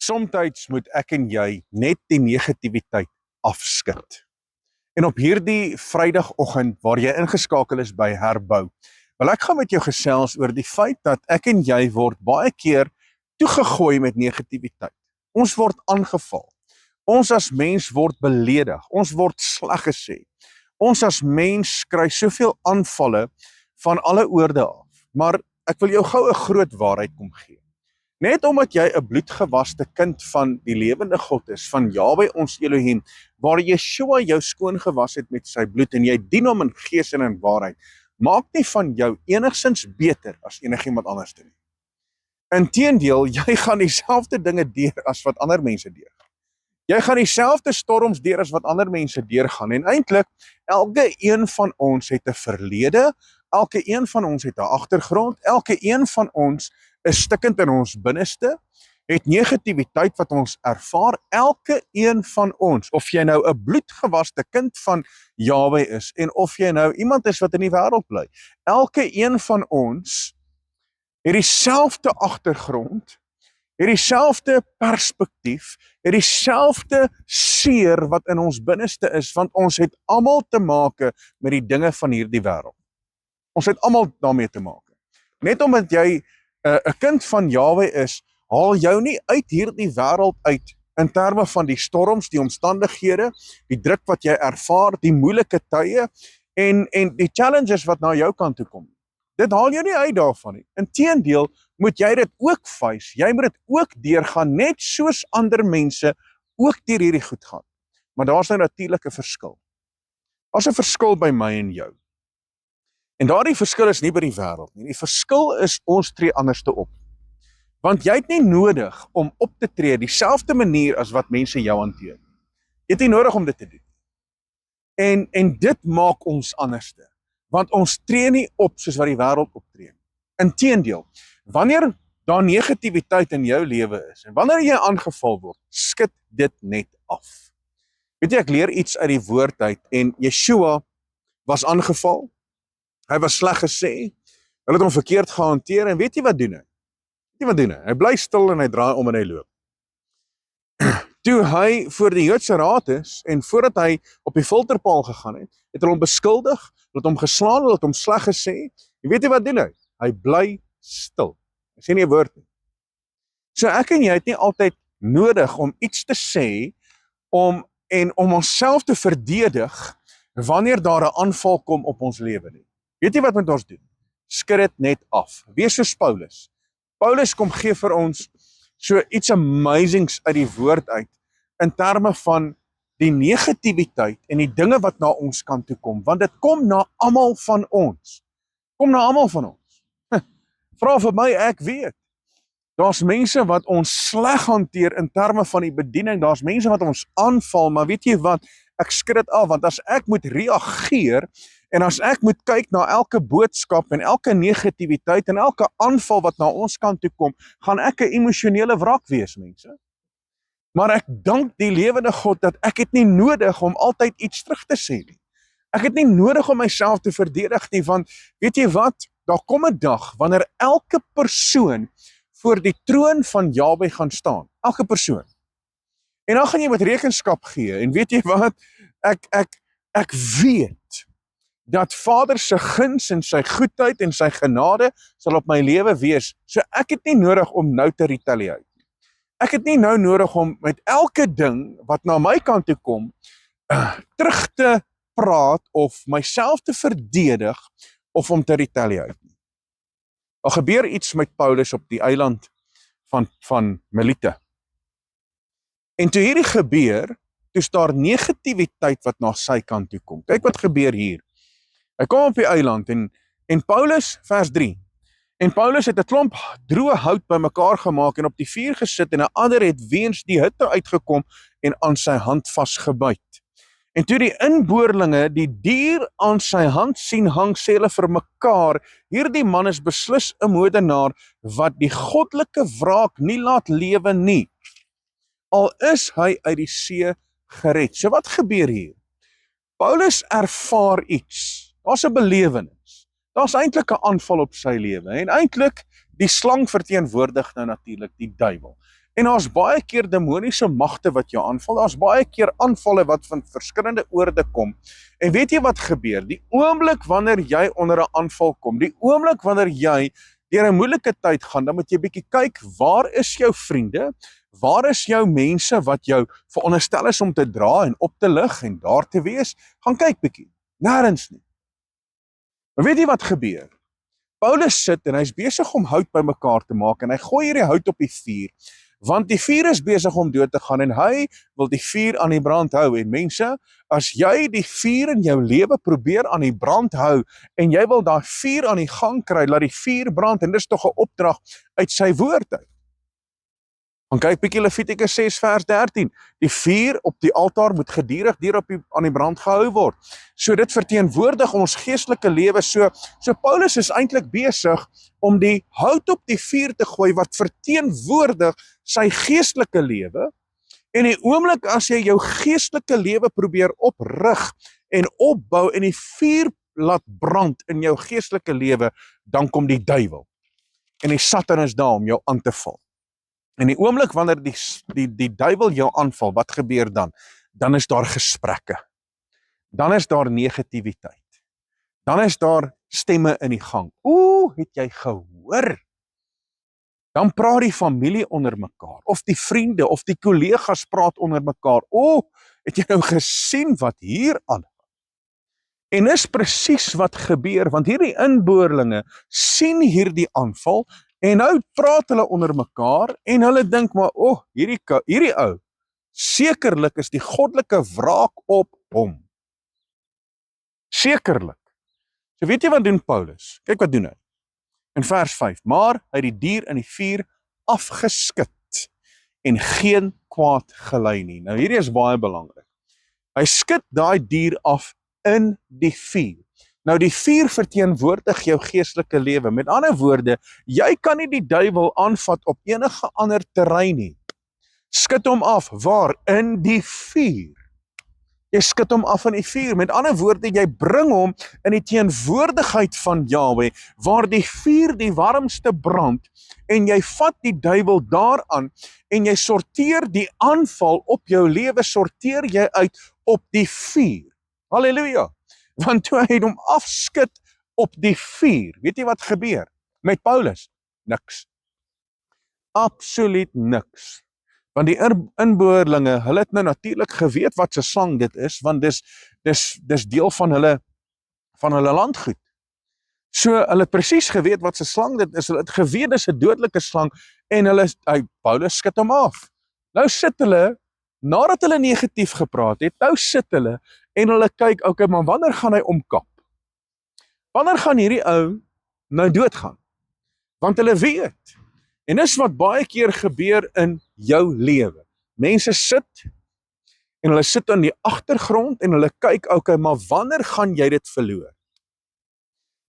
Somtyds moet ek en jy net die negativiteit afskud. En op hierdie Vrydagoggend waar jy ingeskakel is by Herbou, wil ek gaan met jou gesels oor die feit dat ek en jy word baie keer toegegooi met negativiteit. Ons word aangeval. Ons as mens word beledig. Ons word sleg gesê. Ons as mens kry soveel aanvalle van alle oorde af. Maar ek wil jou gou 'n groot waarheid kom gee. Net omdat jy 'n bloedgewaste kind van die lewende God is, van Jahwe ons Elohim, waar Yeshua jou skoon gewas het met sy bloed en jy dien hom in gees en in waarheid, maak nie van jou enigsins beter as enigiemand anders nie. Inteendeel, jy gaan dieselfde dinge deur as wat ander mense deurgaan. Jy gaan dieselfde storms deur as wat ander mense deurgaan en eintlik elke een van ons het 'n verlede, elke een van ons het 'n agtergrond, elke een van ons is stikkend in ons binneste, het negativiteit wat ons ervaar, elke een van ons, of jy nou 'n bloedgewaste kind van Jahwe is, en of jy nou iemand is wat in die wêreld bly, elke een van ons het dieselfde agtergrond, het dieselfde perspektief, het dieselfde seer wat in ons binneste is, want ons het almal te make met die dinge van hierdie wêreld. Ons het almal daarmee te make. Net omdat jy 'n kind van Jahwe is, haal jou nie uit hierdie wêreld uit in terme van die storms, die omstandighede, die druk wat jy ervaar, die moeilike tye en die challenges wat na jou kant toe kom. Dit haal jou nie uit daarvan nie. Inteendeel, moet jy dit ook face. Jy moet dit ook deurgaan, net soos ander mense ook deur hierdie goed gaan. Maar daar's nou natuurlik 'n verskil. Daar's 'n verskil by my en jou. En daardie verskil is nie by die wêreld nie. Die verskil is ons tree anders te op. Want jy het nie nodig om op te tree dieselfde manier as wat mense jou hanteer. Jy het nie nodig om dit te doen. En dit maak ons anderste. Want ons tree nie op soos wat die wêreld optree. Inteendeel, wanneer daar negativiteit in jou lewe is en wanneer jy aangeval word, skud dit net af. Weet jy, ek leer iets uit die woord uit en Yeshua was aangeval. Hy was sleg gesê, hulle het hom verkeerd gehanteer en weet jy wat doen hy? Weet jy wat doen hy? Hy bly stil en hy draai om en hy loop. Toe hy voor die Joodse raad is en voordat hy op die filterpaal gegaan het hulle hom beskuldig, hulle het hom geslaan, hulle het hom sleg gesê. En weet jy wat doen hy? Hy bly stil. Hy sê nie 'n woord nie. So ek en jy het nie altyd nodig om iets te sê om onsself te verdedig wanneer daar 'n aanval kom op ons lewe nie. Weet jy wat moet ons doen? Skud dit net af. Wees soos Paulus. Paulus kom gee vir ons so iets amazings uit die woord uit in terme van die negativiteit en die dinge wat na ons kant toe kom, want dit kom na almal van ons. Kom na almal van ons. Vra vir my, ek weet. Daar's mense wat ons sleg hanteer in terme van die bediening, daar's mense wat ons aanval, maar weet jy wat? Ek skud dit af, want as ek moet reageer en as ek moet kyk na elke boodskap en elke negativiteit en elke aanval wat na ons kant toe kom, gaan ek 'n emosionele wrak wees, mense. Maar ek dank die lewende God dat ek het nie nodig om altyd iets terug te sê nie. Ek het nie nodig om myself te verdedig nie, want weet jy wat? Daar kom 'n dag wanneer elke persoon voor die troon van Jahwe gaan staan. Elke persoon. En dan gaan jy met rekenskap gee. En weet jy wat? Ek weet dat Vader se guns en sy goedheid en sy genade sal op my lewe wees. So ek het nie nodig om nou te retaliate. Ek het nie nou nodig om met elke ding wat na my kant toe kom, terug te praat of myself te verdedig of om te retaliate. Daar gebeur iets met Paulus op die eiland van Melite. En toe hierdie gebeur, toe is daar negativiteit wat na sy kant toe kom. Kyk wat gebeur hier. Hy kom op die eiland en Paulus, vers 3, en Paulus het 'n klomp droë hout bymekaar gemaak en op die vuur gesit en 'n ander het weens die hitte uitgekom en aan sy hand vasgebyt. En toe die inboorlinge die dier aan sy hand sien hang, sê hulle vir mekaar, hierdie man is beslis 'n moordenaar wat die goddelike wraak nie laat lewe nie. Al is hy uit die see gered. So wat gebeur hier? Paulus ervaar iets. Daar's 'n belewenis. Daar's eintlik 'n aanval op sy lewe en eintlik die slang verteenwoordig nou natuurlik die duiwel. En daar's baie keer demoniese magte wat jou aanval, daar's baie keer aanvalle wat van verskillende oorde kom. En weet jy wat gebeur? Die oomblik wanneer jy onder 'n aanval kom, die oomblik wanneer jy deur 'n moeilike tyd gaan, dan moet jy bietjie kyk, waar is jou vriende? Waar is jou mense wat jou veronderstel is om te dra en op te lig en daar te wees? Gaan kyk bietjie. Nêrens nie. Maar weet jy wat gebeur? Paulus sit en hy's besig om hout bymekaar te maak en hy gooi hierdie hout op die vuur, want die vuur is besig om dood te gaan en hy wil die vuur aan die brand hou. En mense, as jy die vuur in jou lewe probeer aan die brand hou en jy wil daai vuur aan die gang kry, laat die vuur brand, en dis tog 'n opdrag uit sy woord uit. Dan kyk bietjie Levitikus 6 vers 13. Die vuur op die altaar moet gedurig aan die brand gehou word. So dit verteenwoordig ons geestelike lewe. So Paulus is eintlik besig om die hout op die vuur te gooi wat verteenwoordig sy geestelike lewe. En die oomblik as jy jou geestelike lewe probeer oprig en opbou en die vuur laat brand in jou geestelike lewe, dan kom die duiwel. En die Satan is daar om jou aan te val. En die oomblik wanneer die duiwel jou aanval, wat gebeur dan? Dan is daar gesprekke. Dan is daar negativiteit. Dan is daar stemme in die gang. Het jy gehoor? Dan praat die familie onder mekaar, of die vriende, of die kollegas praat onder mekaar. Het jy nou gesien wat hier aangaan? En is presies wat gebeur, want hierdie inboorlinge sien hierdie aanval, en nou praat hulle onder mekaar, en hulle dink maar, hierdie ou, sekerlik is die goddelike wraak op hom. Sekerlik. So weet jy wat doen Paulus? Kyk wat doen hy. In vers 5, maar hy het die dier in die vuur afgeskit, en geen kwaad gelei nie. Nou hierdie is baie belangrik. Hy skit daai dier af in die vuur. Nou die vuur verteenwoordig jou geestelike lewe. Met ander woorde, jy kan nie die duiwel aanvat op enige ander terrein nie. Skit hom af, waar? In die vuur. Jy skit hom af in die vuur. Met ander woorde, jy bring hom in die teenwoordigheid van Jahwe, waar die vuur die warmste brand, en jy vat die duiwel daaraan, en jy sorteer die aanval op jou lewe, sorteer jy uit op die vuur. Halleluja! Want toe hy hom afskit op die vuur, weet jy wat gebeur met Paulus? Niks. Absoluut niks. Want die inboorlinge, hulle het nou natuurlik geweet wat se slang dit is, want dis deel van hulle landgoed. So hulle het presies geweet wat se slang dit is, hulle het geweet dis 'n dodelike slang, en Paulus skit hom af. Nou sit hulle, nadat hulle negatief gepraat het, nou sit hulle, en hulle kyk, maar wanneer gaan hy omkap? Wanneer gaan hierdie ou nou doodgaan? Want hulle weet, en dis wat baie keer gebeur in jou lewe. Mense sit, en hulle sit aan die agtergrond, en hulle kyk, maar wanneer gaan jy dit verloor?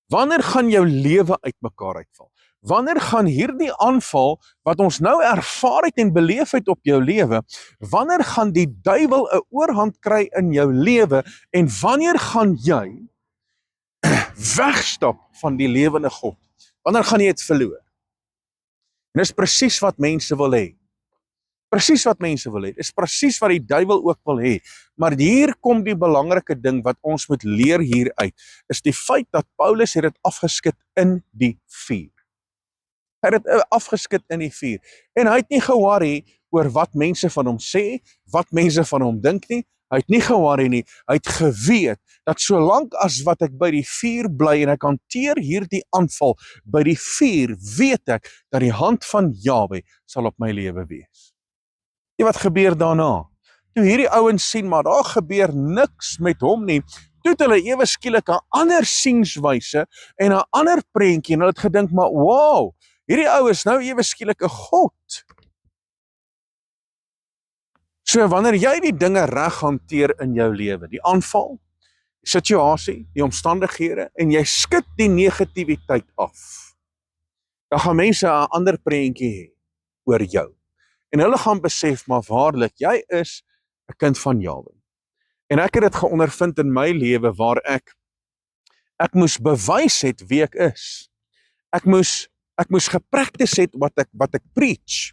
Wanneer gaan jou lewe uitmekaar uitval? Wanneer gaan hierdie aanval, wat ons nou ervaar het en beleef het op jou lewe, wanneer gaan die duiwel 'n oorhand kry in jou lewe, en wanneer gaan jy wegstap van die lewende God? Wanneer gaan jy dit verloor? En dis presies wat mense wil hê. Presies wat mense wil hê. Dis presies wat die duiwel ook wil hê. Maar hier kom die belangrike ding wat ons moet leer hieruit, is die feit dat Paulus het dit afgeskit in die vuur. Hy het dit afgeskit in die vuur. En hy het nie ge-worry oor wat mense van hom sê, wat mense van hom dink nie. Hy het nie ge-worry nie. Hy het geweet dat solank as wat ek by die vuur bly en ek hanteer hierdie aanval by die vuur, weet ek dat die hand van Jahwe sal op my lewe wees. En wat gebeur daarna? Toe hierdie ouens sien, maar daar gebeur niks met hom nie, toe het hulle ewe skielik 'n ander sienswyse en 'n ander prentjie, en hulle het gedink, maar wow, hierdie ou is nou ewe skielik 'n god. So wanneer jy die dinge reg hanteer in jou lewe, die aanval, die situasie, die omstandighede, en jy skit die negativiteit af, dan gaan mense 'n ander prentjie hê oor jou. En hulle gaan besef, maar waarlik, jy is 'n kind van Jahwe. En ek het dit geondervind in my lewe, waar ek moes bewys het wie ek is. Ek moes gepraktis het wat ek preach.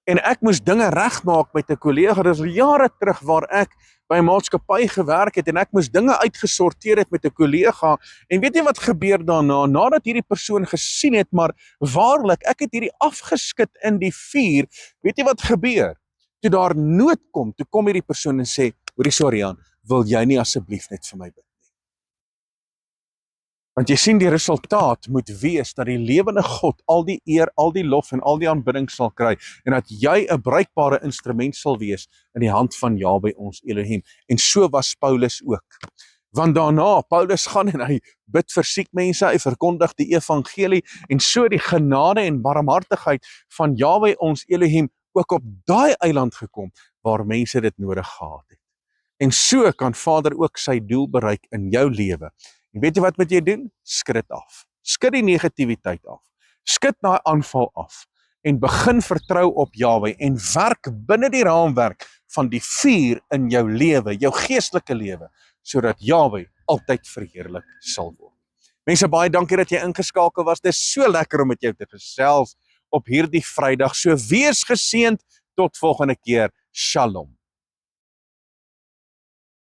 En ek moes dinge regmaak met 'n kollega, dis jare terug waar ek by 'n maatskappy gewerk het en ek moes dinge uitgesorteer het met 'n kollega en weet jy wat gebeur daarna, nadat hierdie persoon gesien het, maar waarlik, ek het hierdie afgeskit in die vuur, weet jy wat gebeur? Toe daar nood kom, toe kom hierdie persoon en sê, hoorie Sorian, wil jy nie asseblief net vir my bid? Want jy sien die resultaat moet wees dat die lewende God al die eer, al die lof en al die aanbidding sal kry en dat jy 'n bruikbare instrument sal wees in die hand van Jahwe ons Elohim. En so was Paulus ook. Want daarna, Paulus gaan en hy bid vir siek mense, hy verkondig die evangelie en so die genade en barmhartigheid van Jahwe ons Elohim ook op daai eiland gekom waar mense dit nodig gehad het. En so kan Vader ook sy doel bereik in jou lewe. En weet jy wat moet jy doen? Skud dit af. Skud die negativiteit af. Skud daai aanval af. En begin vertrou op Jahwe en werk binne die raamwerk van die vuur in jou lewe, jou geestelike lewe, sodat Jahwe altyd verheerlik sal word. Mense, baie dankie dat jy ingeskakel was. Dit is so lekker om met jou te gesels op hierdie Vrydag. So wees geseënd tot volgende keer. Shalom.